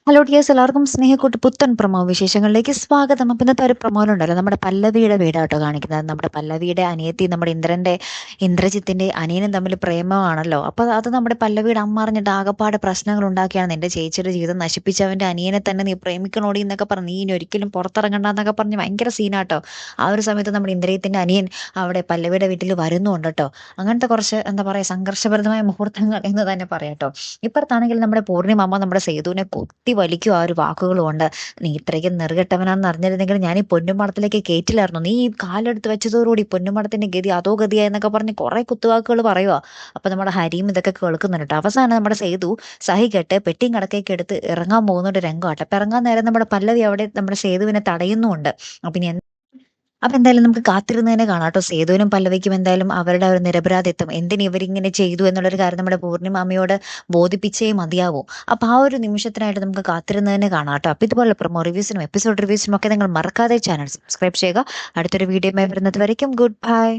Hello dears, എല്ലാവർക്കും സ്നേഹക്കൂട്ട് പുത്തൻ promo വിശേഷങ്ങളിലേക്ക് സ്വാഗതം. അപ്പം ഇന്നത്തെ ഒരു പ്രൊമോയിലുണ്ടല്ലോ, നമ്മുടെ പല്ലവിയുടെ വീടാട്ടോ കാണിക്കുന്നത്. നമ്മുടെ പല്ലവിയുടെ അനിയത്തി നമ്മുടെ ഇന്ദ്രജിത്തിൻ്റെ അനിയനും തമ്മിൽ പ്രേമമാണല്ലോ. അപ്പോൾ അത് നമ്മുടെ പല്ലവിയുടെ അമ്മ അറിഞ്ഞിട്ട് ആകപ്പാട് പ്രശ്നങ്ങൾ ഉണ്ടാക്കിയാണ്, എൻ്റെ ചേച്ചിയുടെ ജീവിതം നശിപ്പിച്ചവൻ്റെ അനിയനെ തന്നെ നീ പ്രേമിക്കണോടി എന്നൊക്കെ പറഞ്ഞ്, നീ ഇനി ഒരിക്കലും പുറത്തിറങ്ങണ്ട എന്നൊക്കെ പറഞ്ഞ് ഭയങ്കര സീനാട്ടോ. ആ ഒരു സമയത്ത് നമ്മുടെ ഇന്ദ്രജിത്തിൻ്റെ അനിയൻ അവിടെ പല്ലവിയുടെ വീട്ടിൽ വരുന്നുണ്ട് കേട്ടോ. അങ്ങനത്തെ കുറച്ച് എന്താ പറയുക, സംഘർഷഭരിതമായ മുഹൂർത്തങ്ങൾ എന്ന് തന്നെ പറയാട്ടോ. ഇപ്പുറത്താണെങ്കിൽ നമ്മുടെ പൂർണിമ അമ്മ നമ്മുടെ സേതുവിനെ കുത്തി വലിക്കും ആ ഒരു വാക്കുകൾ കൊണ്ട്. നീ ഇത്രയ്ക്ക് നെറുകെട്ടവനാണെന്ന് അറിഞ്ഞിരുന്നെങ്കിൽ ഞാൻ ഈ പൊന്നുമടത്തിലേക്ക് കയറ്റില്ലായിരുന്നു. നീ ഈ കാലെടുത്ത് വെച്ചതോടുകൂടി പൊന്നുമടത്തിന്റെ ഗതി അതോ ഗതിയാ എന്നൊക്കെ പറഞ്ഞ് കുറെ കുത്തുവാക്കുകൾ പറയുക. അപ്പൊ നമ്മുടെ ഹരിയും ഇതൊക്കെ കേൾക്കുന്നുണ്ട് കേട്ടോ. അവസാനം നമ്മുടെ സേതു സഹികെട്ട് പെട്ടിയും കടക്കേക്ക് എടുത്ത് ഇറങ്ങാൻ പോകുന്നൊരു രംഗമാട്ടോ. അപ്പൊ ഇറങ്ങാൻ നേരം നമ്മുടെ പല്ലവി അവിടെ നമ്മുടെ സേതുവിനെ തടയുന്നുമുണ്ട്. അപ്പൊ ഇനി അപ്പൊ എന്തായാലും നമുക്ക് കാത്തിരുന്ന് തന്നെ കാണാം കേട്ടോ. സേതുവിനും പല്ലവിക്കും എന്തായാലും അവരുടെ ഒരു നിരപരാധിത്വം, എന്തിന് ഇവരിങ്ങനെ ചെയ്തു എന്നുള്ളൊരു കാര്യം നമ്മുടെ പൂർണിമാമയോട് ബോധിപ്പിച്ചേ മതിയാവൂ. അപ്പൊ ആ ഒരു നിമിഷത്തിനായിട്ട് നമുക്ക് കാത്തിരുന്ന് തന്നെ കാണാം കേട്ടോ. അപ്പൊ ഇതുപോലെ പ്രൊമോ റിവ്യൂസിനും എപ്പിസോഡ് റിവ്യൂസിനും ഒക്കെ നിങ്ങൾ മറക്കാതെ ചാനൽ സബ്സ്ക്രൈബ് ചെയ്യുക. അടുത്തൊരു വീഡിയോ വരുന്നത് വരയ്ക്കും ഗുഡ് ബൈ.